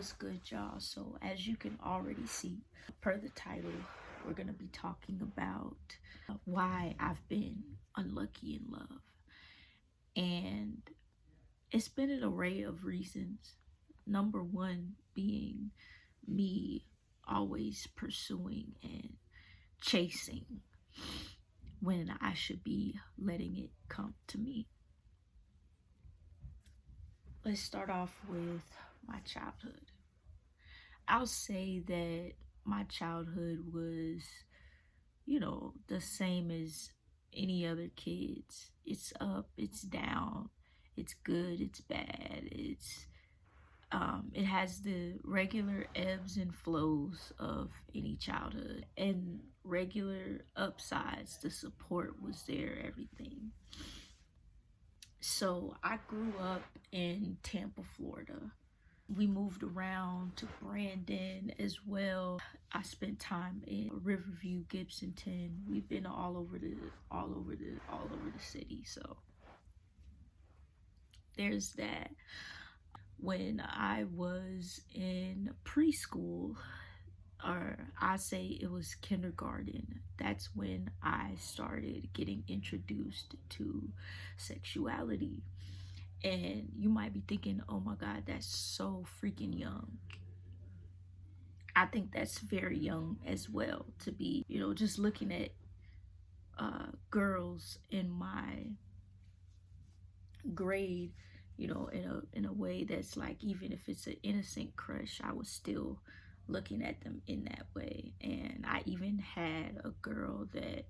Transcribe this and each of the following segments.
What's good, y'all? So, as you can already see, per the title, we're going to be talking about why I've been unlucky in love. And it's been an array of reasons. Number one being me always pursuing and chasing when I should be letting it come to me. Let's start off with my childhood. I'll say that my childhood was, the same as any other kids. It's up, it's down, it's good, it's bad. It has the regular ebbs and flows of any childhood and regular upsides. The support was there, everything. So I grew up in Tampa, Florida. We moved around to Brandon as well. I spent time in Riverview, Gibsonton. We've been all over the city. So there's that. When I was in preschool, or I say it was kindergarten, that's when I started getting introduced to sexuality. And you might be thinking, oh my God, that's so freaking young. I think that's very young as well to be, just looking at girls in my grade, in a way that's like, even if it's an innocent crush, I was still looking at them in that way. And I even had a girl that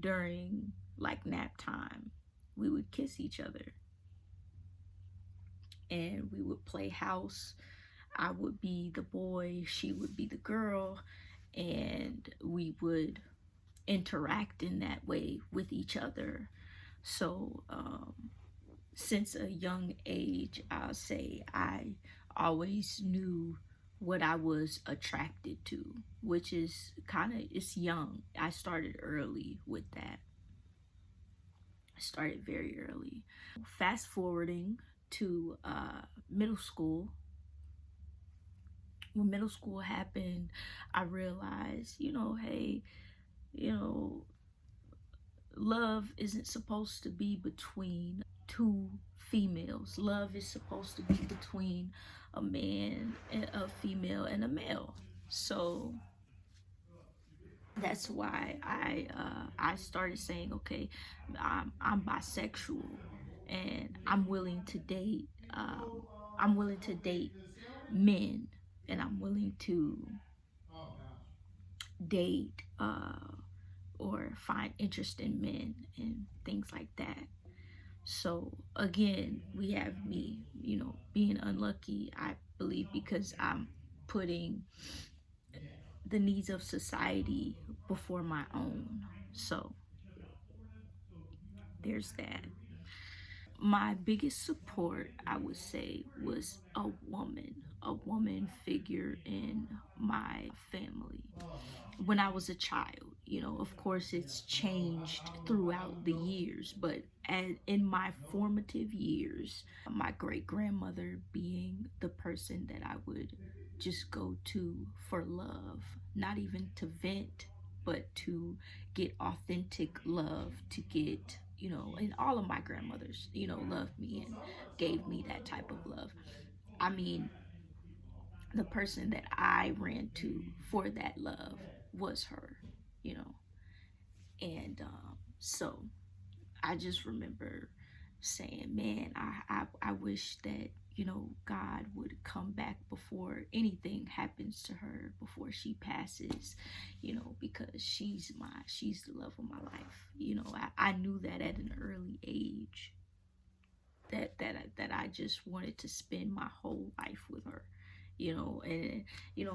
during like nap time, we would kiss each other and we would play house. I would be the boy, she would be the girl, and we would interact in that way with each other. So since a young age, I'll say I always knew what I was attracted to, which is it's young. I started early with that. I started very early. Fast forwarding to middle school. When middle school happened, I realized, hey, love isn't supposed to be between two females. Love is supposed to be between a man and a female and a male. So that's why I started saying, okay, I'm bisexual and I'm willing to date. I'm willing to date men, and I'm willing to date or find interest in men and things like that. So again, we have me, being unlucky, I believe, because I'm putting the needs of society before my own. So there's that. My biggest support, I would say, was a woman figure in my family when I was a child. Of course, it's changed throughout the years, but in my formative years, my great grandmother being the person that I would just go to for love, not even to vent, but to get authentic love, to get, and all of my grandmothers, loved me and gave me that type of love. I mean, the person that I ran to for that love was her, you know. And so I just remember saying, man, I wish that, God would come back before anything happens to her, before she passes, because she's the love of my life. I knew that at an early age, that I just wanted to spend my whole life with her, and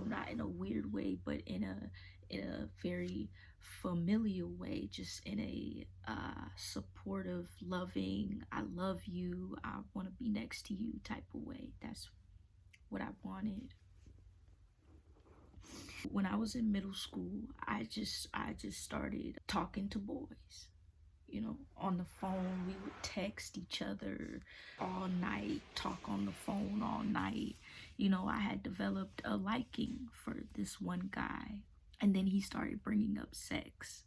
not in a weird way, but in a very familial way, just in a supportive, loving, I love you, I want to be next to you type of way. That's what I wanted. When I was in middle school, I just started talking to boys. On the phone, we would text each other all night, talk on the phone all night, I had developed a liking for this one guy. And then he started bringing up sex.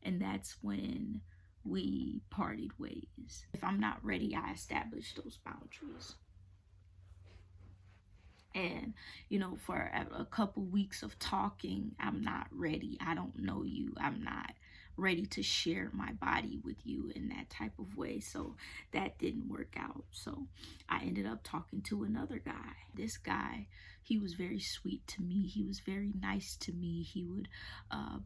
And that's when we parted ways. If I'm not ready, I establish those boundaries. And, for a couple weeks of talking, I'm not ready. I don't know you. I'm not ready to share my body with you in that type of way. So that didn't work out. So I ended up talking to another guy. This guy, he was very sweet to me. He was very nice to me. He would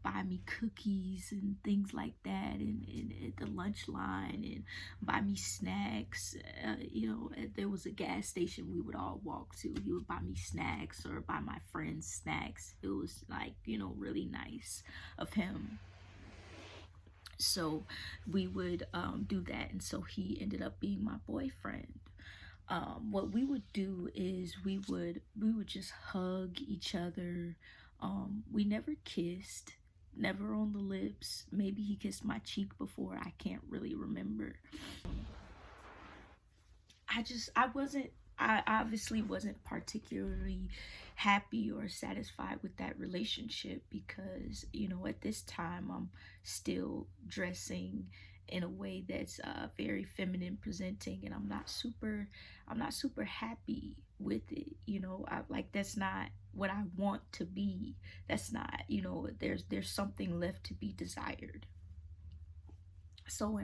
buy me cookies and things like that, and at the lunch line, and buy me snacks. There was a gas station we would all walk to. He would buy me snacks or buy my friends snacks. It was like, really nice of him. So we would do that, and so he ended up being my boyfriend. What we would do is we would just hug each other. We never kissed, never on the lips. Maybe he kissed my cheek before. I can't really remember. I obviously wasn't particularly happy or satisfied with that relationship because, at this time I'm still dressing in a way that's very feminine presenting, and I'm not super happy with it. That's not what I want to be. That's not, there's something left to be desired. So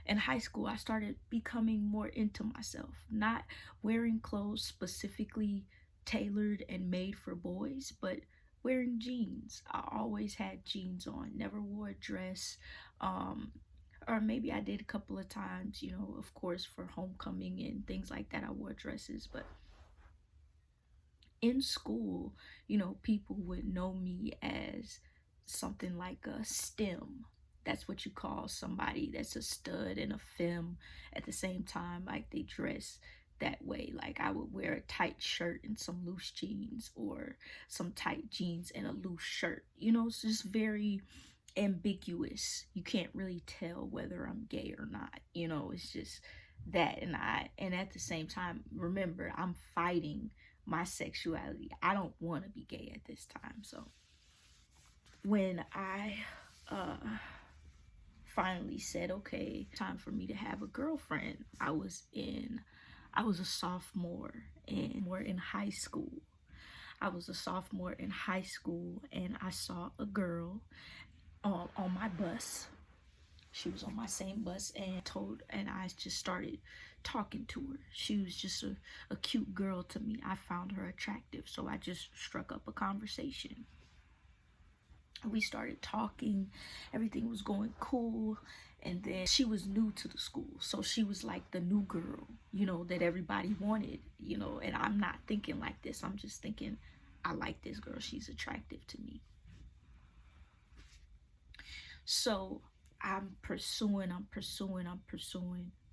in high school, I started becoming more into myself, not wearing clothes specifically tailored and made for boys, but wearing jeans. I always had jeans on, never wore a dress. Or maybe I did a couple of times, of course, for homecoming and things like that, I wore dresses. But in school, people would know me as something like a STEM. That's what you call somebody that's a stud and a femme at the same time. Like, they dress that way. Like, I would wear a tight shirt and some loose jeans, or some tight jeans and a loose shirt. It's just very ambiguous. You can't really tell whether I'm gay or not. It's just that. And at the same time, remember, I'm fighting my sexuality. I don't want to be gay at this time. So when I finally said, okay, time for me to have a girlfriend, I was a sophomore, and we're in high school. I was a sophomore in high school, and I saw a girl on my bus. She was on my same bus, and I just started talking to her. She was just a cute girl to me. I found her attractive, so I just struck up a conversation. We started talking. Everything was going cool. And then she was new to the school, so she was like the new girl, that everybody wanted, and I'm not thinking like this. I'm just thinking, I like this girl. She's attractive to me. So I'm pursuing,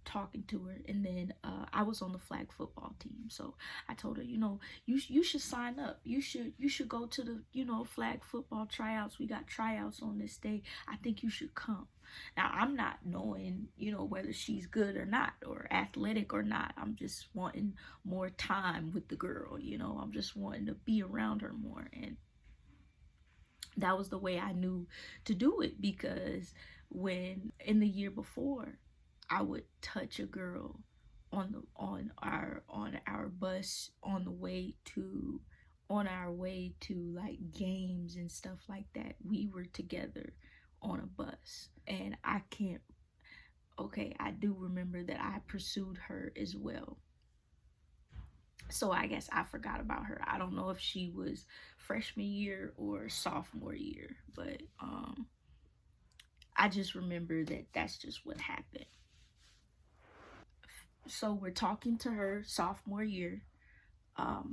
talking to her. And then I was on the flag football team, so I told her, you should sign up. You should go to the flag football tryouts. We got tryouts on this day. I think you should come. Now, I'm not knowing whether she's good or not, or athletic or not. I'm just wanting more time with the girl. I'm just wanting to be around her more. And that was the way I knew to do it, because when in the year before, I would touch a girl on our bus on our way to like games and stuff like that. We were together on a bus, and I do remember that I pursued her as well. So I guess I forgot about her. I don't know if she was freshman year or sophomore year, but I just remember that that's just what happened. So we're talking to her sophomore year,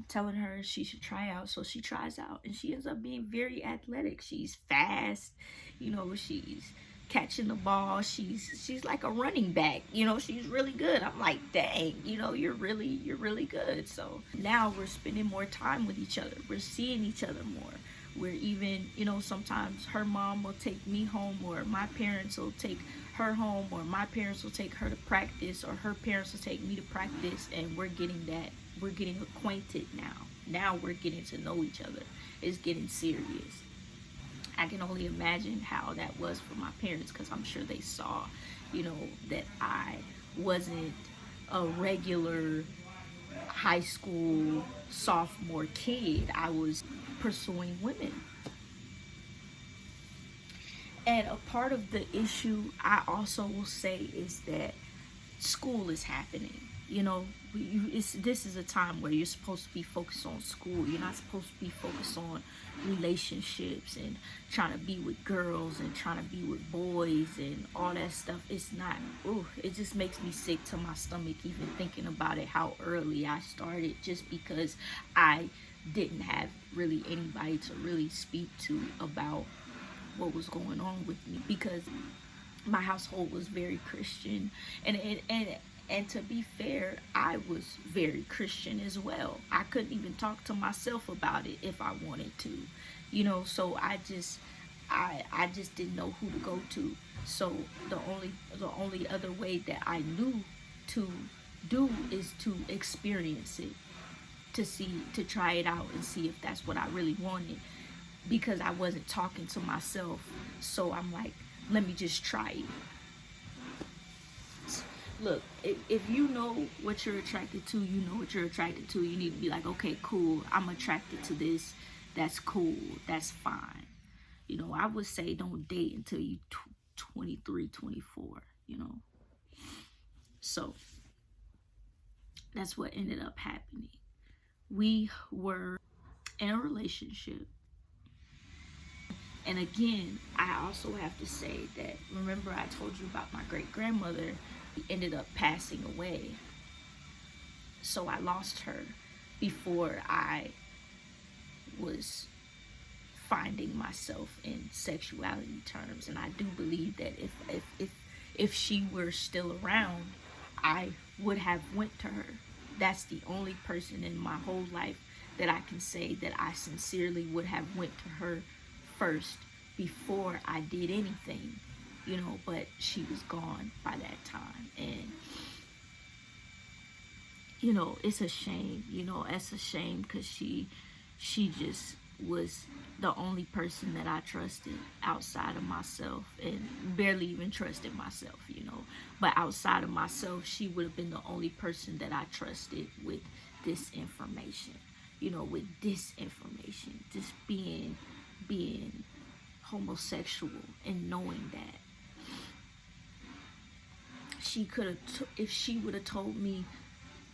telling her she should try out. So she tries out, and she ends up being very athletic. She's fast, she's catching the ball. She's like a running back, she's really good. I'm like, dang, you're really good. So now we're spending more time with each other. We're seeing each other more. We're even, sometimes her mom will take me home, or my parents will take her home, or my parents will take her to practice, or her parents will take me to practice, and we're getting acquainted now. Now we're getting to know each other. It's getting serious. I can only imagine how that was for my parents, because I'm sure they saw, that I wasn't a regular high school sophomore kid. I was pursuing women. And a part of the issue I also will say is that school is happening. This is a time where you're supposed to be focused on school. You're not supposed to be focused on relationships and trying to be with girls and trying to be with boys and all that stuff. It's not. It just makes me sick to my stomach even thinking about it, how early I started, just because I didn't have really anybody to really speak to about what was going on with me, because my household was very Christian, and to be fair, I was very Christian as well. I couldn't even talk to myself about it if I wanted to, so I just didn't know who to go to. So the only other way that I knew to do is to experience it, to try it out and see if that's what I really wanted, because I wasn't talking to myself. So I'm like, let me just try it. Look, if you know what you're attracted to, you know what you're attracted to. You need to be like, okay, cool, I'm attracted to this. That's cool. That's fine. I would say don't date until you 23, 24, So that's what ended up happening. We were in a relationship. And again, I also have to say that, remember I told you about my great-grandmother ended up passing away. So I lost her before I was finding myself in sexuality terms. And I do believe that if she were still around, I would have went to her. That's the only person in my whole life that I can say that I sincerely would have went to her first before I did anything, but she was gone by that time. And it's a shame. It's a shame, because she just was the only person that I trusted outside of myself, and barely even trusted myself, but outside of myself, she would have been the only person that I trusted with this information, just being homosexual, and knowing that she could have, if she would have told me,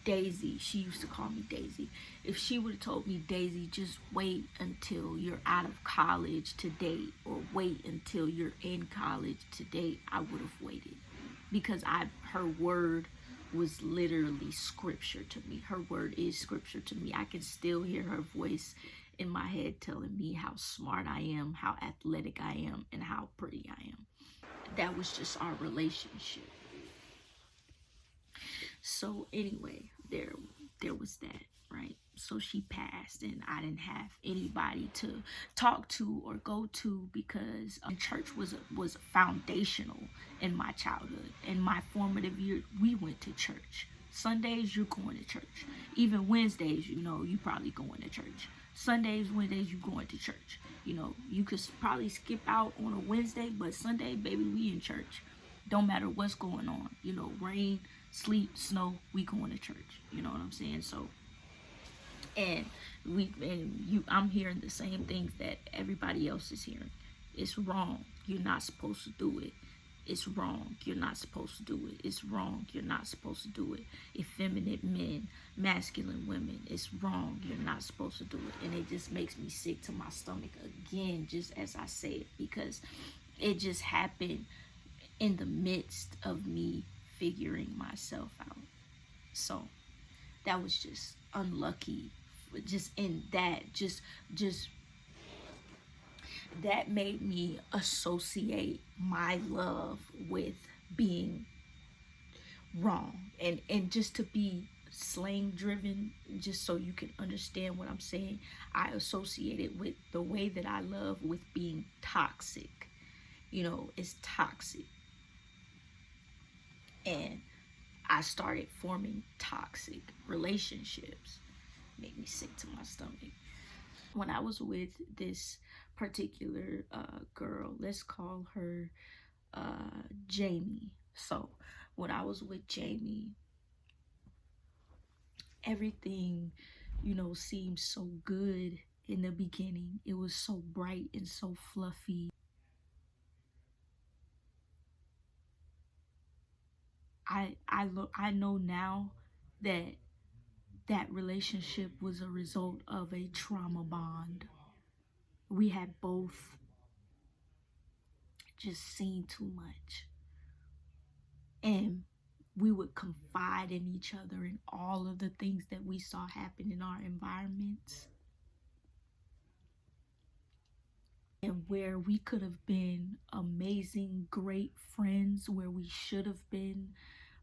Daisy, she used to call me Daisy, if she would have told me, Daisy, just wait until you're out of college to date, or wait until you're in college to date, I would have waited, because her word was literally scripture to me. Her word is scripture to me. I can still hear her voice in my head telling me how smart I am, how athletic I am, and how pretty I am. That was just our relationship. So anyway, there was that, right? So she passed, and I didn't have anybody to talk to or go to, because church was foundational in my childhood. In my formative years, we went to church. Sundays, you're going to church. Even Wednesdays, you probably going to church. Sundays, Wednesdays, you going to church. You could probably skip out on a Wednesday, but Sunday, baby, we in church. Don't matter what's going on. Rain, sleet, snow, we going to church. You know what I'm saying? So, I'm hearing the same things that everybody else is hearing. It's wrong. You're not supposed to do it. It's wrong. You're not supposed to do it. It's wrong. You're not supposed to do it. Effeminate men, masculine women, it's wrong. You're not supposed to do it. And it just makes me sick to my stomach again, just as I say it, because it just happened in the midst of me figuring myself out. So that was just unlucky. Just in that, just that made me associate my love with being wrong, and just to be slang driven, just so you can understand what I'm saying, I associated with the way that I love with being toxic. It's toxic, and I started forming toxic relationships. made me sick to my stomach. When I was with this particular girl, let's call her Jamie. So when I was with Jamie, everything, seemed so good in the beginning. It was so bright and so fluffy. I know now that that relationship was a result of a trauma bond. We had both just seen too much. And we would confide in each other in all of the things that we saw happen in our environments. And where we could have been amazing, great friends, where we should have been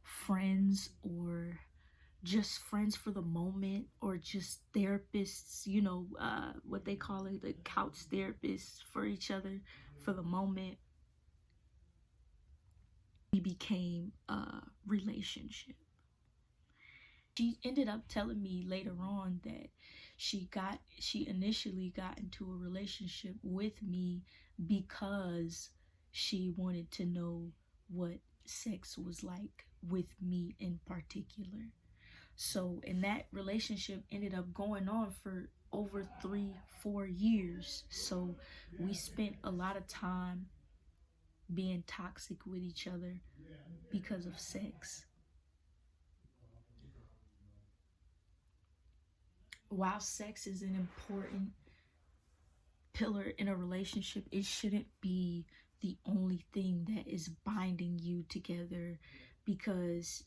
friends, or just friends for the moment, or just therapists, what they call it, the couch therapists for each other for the moment. We became a relationship. She ended up telling me later on that she initially got into a relationship with me because she wanted to know what sex was like with me in particular. So, and that relationship ended up going on for over 3-4 years. So we spent a lot of time being toxic with each other because of sex. While sex is an important pillar in a relationship, it shouldn't be the only thing that is binding you together, because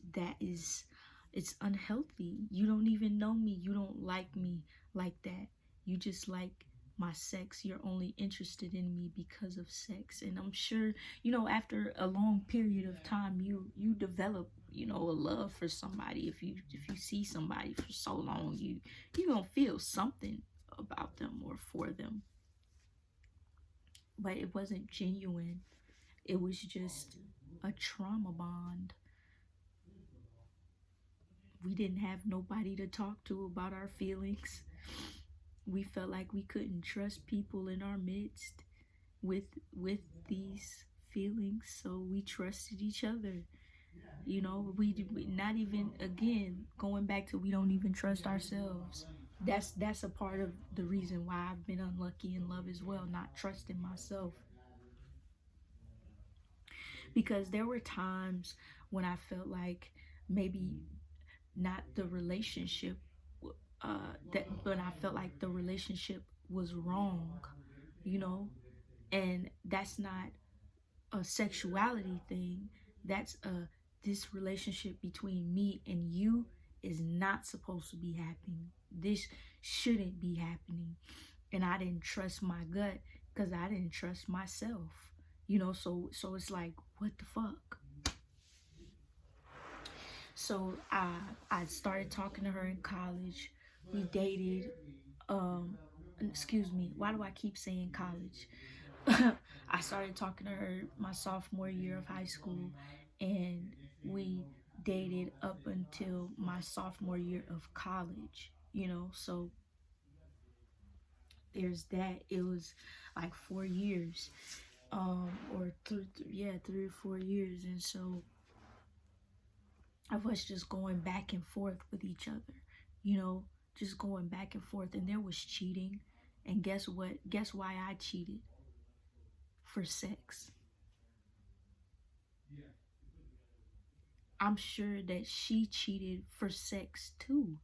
it's unhealthy. You don't even know me. You don't like me like that. You just like my sex. You're only interested in me because of sex. And I'm sure, after a long period of time, you develop, a love for somebody. If you see somebody for so long, you gonna feel something about them or for them. But it wasn't genuine. It was just a trauma bond. We didn't have nobody to talk to about our feelings. We felt like we couldn't trust people in our midst with these feelings, so we trusted each other. We not even, again, going back to, we don't even trust ourselves. That's a part of the reason why I've been unlucky in love as well, not trusting myself. Because there were times when I felt like maybe not the relationship, but I felt like the relationship was wrong, you know, and that's not a sexuality thing. That's this relationship between me and you is not supposed to be happening. This shouldn't be happening. And I didn't trust my gut because I didn't trust myself. So it's like, what the fuck? So I started talking to her in college. We dated. Excuse me. Why do I keep saying college? I started talking to her my sophomore year of high school, and we dated up until my sophomore year of college. So there's that. It was like 4 years, or 3 or 4 years, and so of us just going back and forth with each other, just going back and forth. And there was cheating, and guess what? Guess why I cheated? For sex. I'm sure that she cheated for sex too.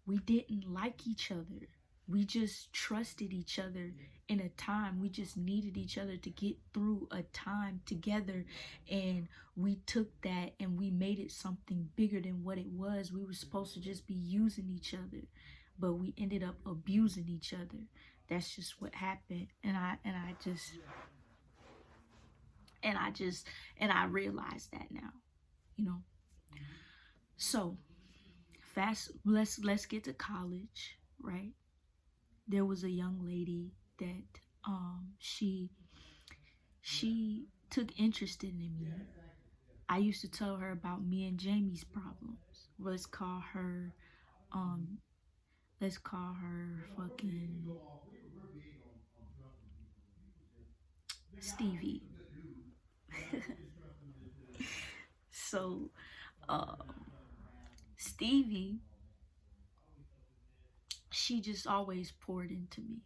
We didn't like each other. We just trusted each other in a time. We just needed each other to get through a time together. And we took that and we made it something bigger than what it was. We were supposed to just be using each other, but we ended up abusing each other. That's just what happened. And I realized that now. So let's get to college, right? There was a young lady that she took interest in me. I used to tell her about me and Jamie's problems. Let's call her Um, let's call her fucking Stevie. So, um, Stevie, she just always poured into me.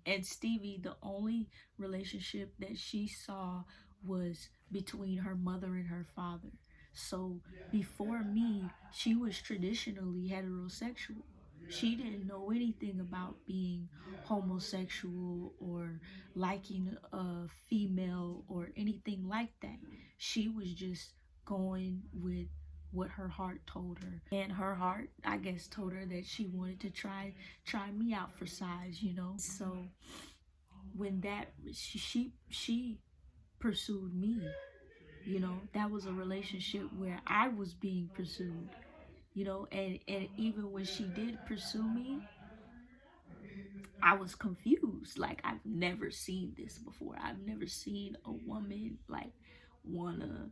And Stevie, the only relationship that she saw was between her mother and her father. So before me, she was traditionally heterosexual. She didn't know anything about being homosexual or liking a female or anything like that. She was just going with what her heart told her. And her heart, I guess, told her that she wanted to try me out for size, you know. So when that she pursued me, you know, that was a relationship where I was being pursued, you know, and even when she did pursue me, I was confused. Like, I've never seen this before. I've never seen a woman like wanna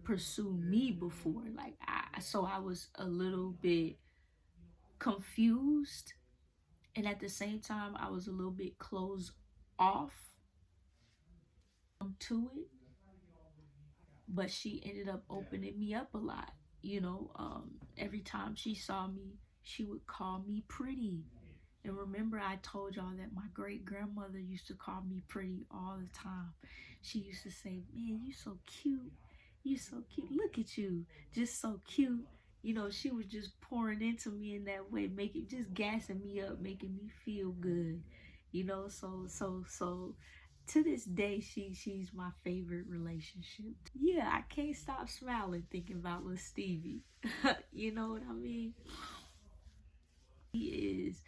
pursue me before. Like, so I was a little bit confused, and at the same time I was a little bit closed off to it. But she ended up opening me up a lot, you know. Every time she saw me, she would call me pretty. And remember, I told y'all that my great grandmother used to call me pretty all the time. She used to say, "Man, you so cute. You so cute. Look at you, just so cute." You know, she was just pouring into me in that way, making, just gassing me up, making me feel good. You know, so to this day, she's my favorite relationship. Yeah, I can't stop smiling thinking about little Stevie. You know what I mean? He is.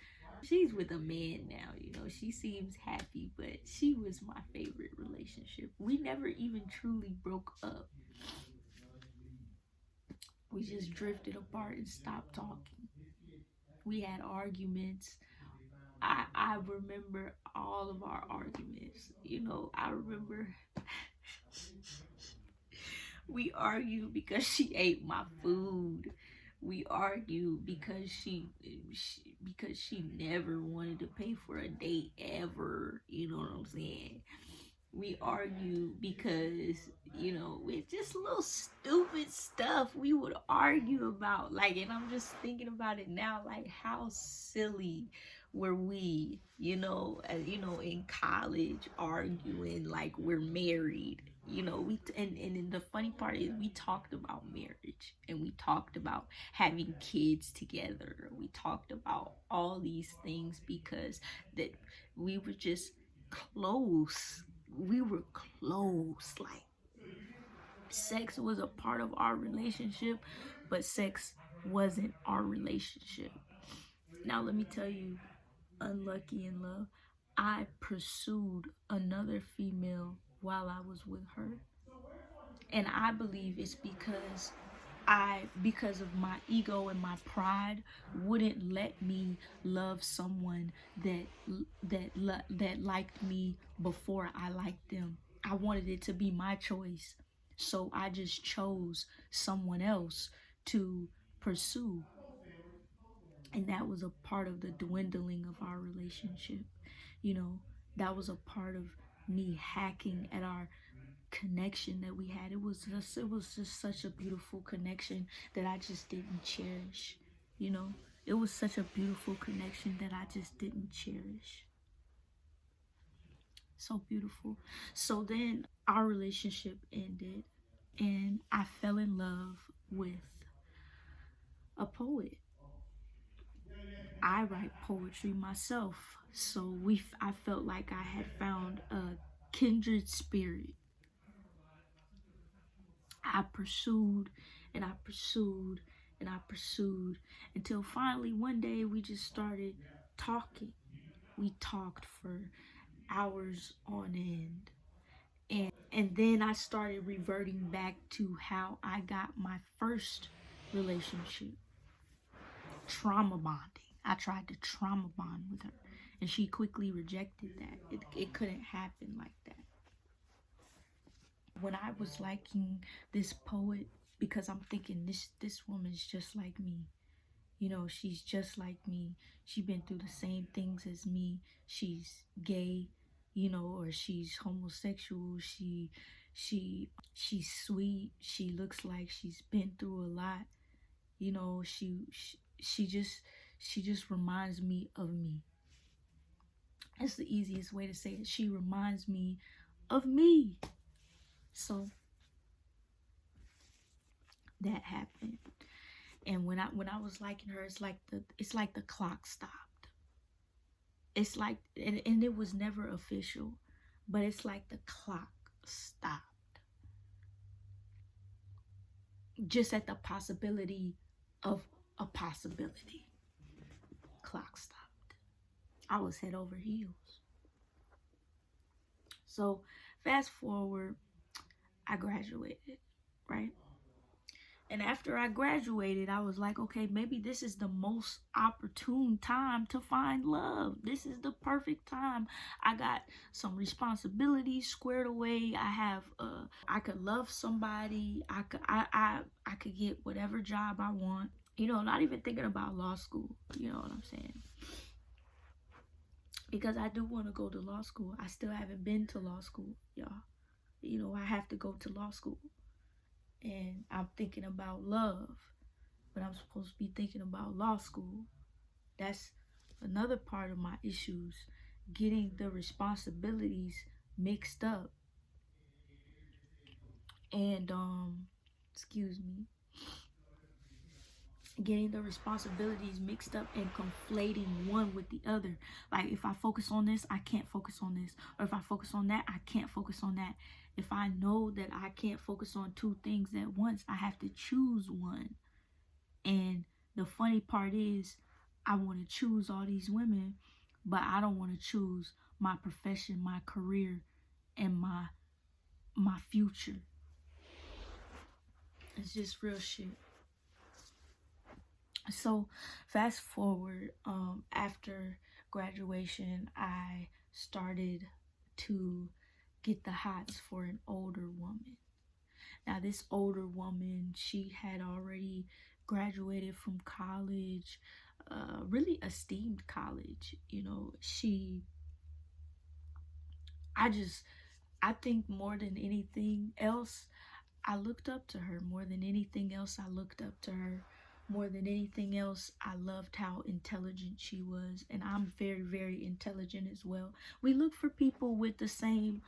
She's with a man now, you know. She seems happy, but she was my favorite relationship. We never even truly broke up. We just drifted apart and stopped talking. We had arguments. I remember all of our arguments. You know, I remember we argued because she ate my food. We argued because because she never wanted to pay for a date ever. You know what I'm saying? We argued because, you know, it's just little stupid stuff we would argue about. Like, and I'm just thinking about it now, like, how silly were we, you know, in college arguing like we're married. You know, and the funny part is we talked about marriage, and we talked about having kids together. We talked about all these things because that we were just close. We were close. Like, sex was a part of our relationship, but sex wasn't our relationship. Now let me tell you, unlucky in love, I pursued another female while I was with her. And I believe it's because of my ego and my pride, wouldn't let me love someone that liked me before I liked them. I wanted it to be my choice. So I just chose someone else to pursue. And that was a part of the dwindling of our relationship. You know, that was a part of me hacking at our connection that we had. It was just such a beautiful connection that I just didn't cherish. You know, it was such a beautiful connection that I just didn't cherish. So beautiful. So then our relationship ended, and I fell in love with a poet. I write poetry myself, so I felt like I had found a kindred spirit. I pursued and I pursued and I pursued until finally one day we just started talking. We talked for hours on end. And then I started reverting back to how I got my first relationship. Trauma bonding. I tried to trauma bond with her, and she quickly rejected that. It couldn't happen like that. When I was liking this poet, because I'm thinking this woman's just like me, You know, she's just like me. She been through the same things as me. She's gay, you know, or she's homosexual. She's sweet. She looks like she's been through a lot. You know, she just reminds me of me. That's the easiest way to say it. She reminds me of me. So that happened. And when I was liking her, it's like the clock stopped. It's like, and it was never official, but it's like the clock stopped. Just at the possibility of a possibility. Clock stopped. I was head over heels. So fast forward, I graduated, right? And after I graduated, I was like, okay, maybe this is the most opportune time to find love. This is the perfect time. I got some responsibilities squared away. I could love somebody. I could get whatever job I want. You know, not even thinking about law school. You know what I'm saying? Because I do want to go to law school. I still haven't been to law school, y'all. You know, I have to go to law school. And I'm thinking about love, but I'm supposed to be thinking about law school. That's another part of my issues, getting the responsibilities mixed up. And excuse me, getting the responsibilities mixed up and conflating one with the other. Like, if I focus on this, I can't focus on this, or if I focus on that, I can't focus on that. If I know that I can't focus on two things at once, I have to choose one. And the funny part is, I want to choose all these women, but I don't want to choose my profession, my career, and my future. It's just real shit. So fast forward, after graduation, I started to get the hots for an older woman. Now, this older woman, she had already graduated from college, really esteemed college. You know, I think more than anything else, I looked up to her. More than anything else, I looked up to her. More than anything else, I loved how intelligent she was, and I'm very, very intelligent as well. We look for people with the same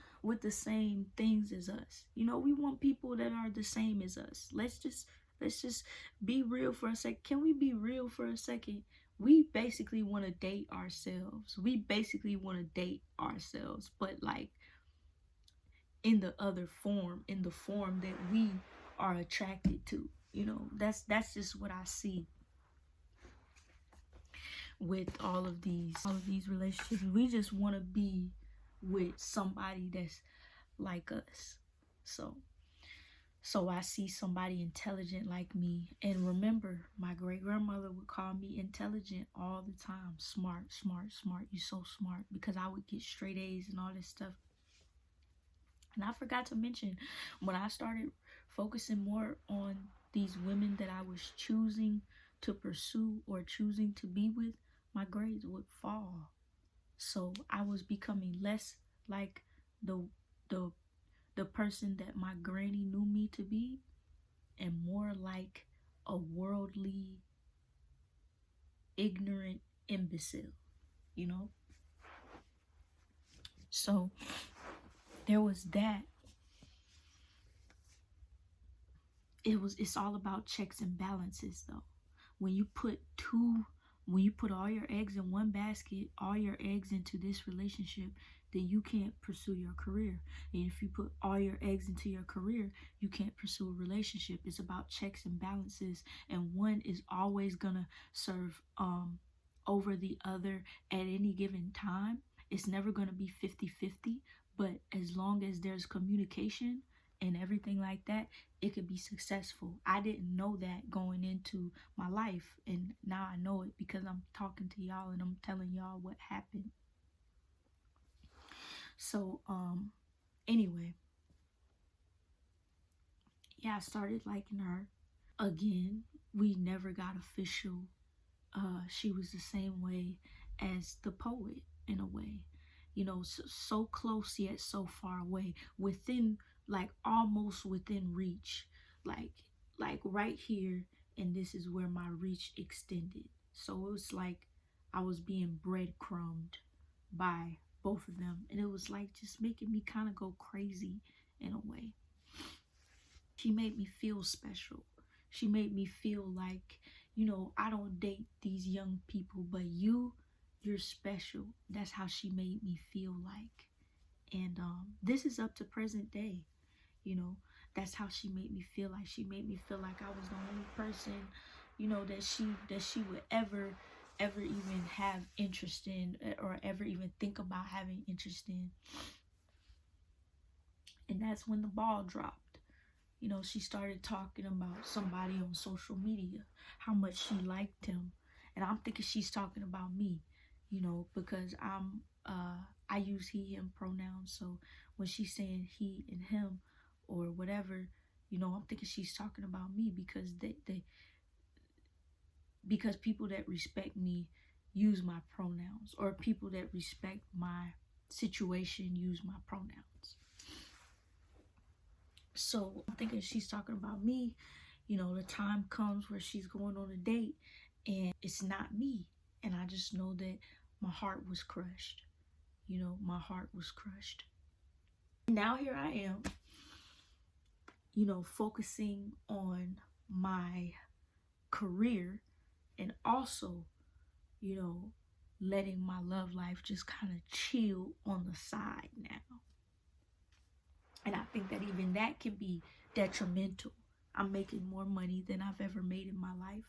things as us. You know, we want people that are the same as us. Let's just be real for a second. Can we be real for a second? We basically want to date ourselves. But like in the other form, in the form that we are attracted to. You know, that's just what I see with all of these relationships. We just want to be with somebody that's like us. So I see somebody intelligent like me. And remember, my great grandmother would call me intelligent all the time. Smart. You're so smart. Because I would get straight A's and all this stuff. And I forgot to mention, when I started focusing more on these women that I was choosing to pursue or choosing to be with, my grades would fall. So I was becoming less like the person that my granny knew me to be, and more like a worldly, ignorant imbecile, you know? So there was that. It's all about checks and balances, though. When you put all your eggs in one basket, all your eggs into this relationship, then you can't pursue your career. And if you put all your eggs into your career, you can't pursue a relationship. It's about checks and balances, and one is always gonna serve over the other at any given time. It's never gonna be 50-50, but as long as there's communication and everything like that, it could be successful. I didn't know that going into my life, and now I know it because I'm talking to y'all and I'm telling y'all what happened. So anyway, yeah, I started liking her. Again, we never got official she was the same way as the poet in a way, you know, so close yet so far away, within, like almost within reach, like right here, and this is where my reach extended. So it was like I was being breadcrumbed by both of them, and it was like just making me kind of go crazy in a way. She made me feel special. She made me feel like, you know, I don't date these young people, but you're special. That's how she made me feel like. And this is up to present day, you know. That's how she made me feel like. She made me feel like I was the only person, you know, that she would ever even have interest in, or ever even think about having interest in. And that's when the ball dropped. You know, she started talking about somebody on social media, how much she liked him. And I'm thinking she's talking about me, you know, because I use he, him pronouns. So when she's saying he and him or whatever, you know, I'm thinking she's talking about me, because because people that respect me use my pronouns, or people that respect my situation use my pronouns. So I'm thinking she's talking about me. You know, the time comes where she's going on a date and it's not me. And I just know that my heart was crushed. You know, my heart was crushed. Now here I am, you know, focusing on my career, and also, you know, letting my love life just kind of chill on the side now. And I think that even that can be detrimental. I'm making more money than I've ever made in my life.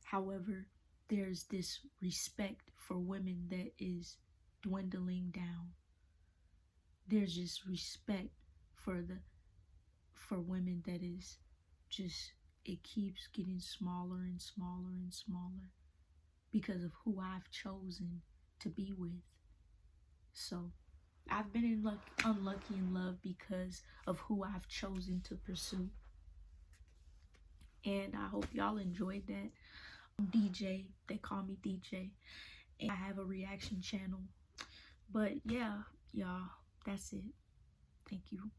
However, there's this respect for women that is dwindling down. There's just respect for women that is just, it keeps getting smaller and smaller and smaller because of who I've chosen to be with. So I've been unlucky in love because of who I've chosen to pursue. And I hope y'all enjoyed that. I'm DJ, they call me DJ. And I have a reaction channel. But yeah, y'all, that's it. Thank you.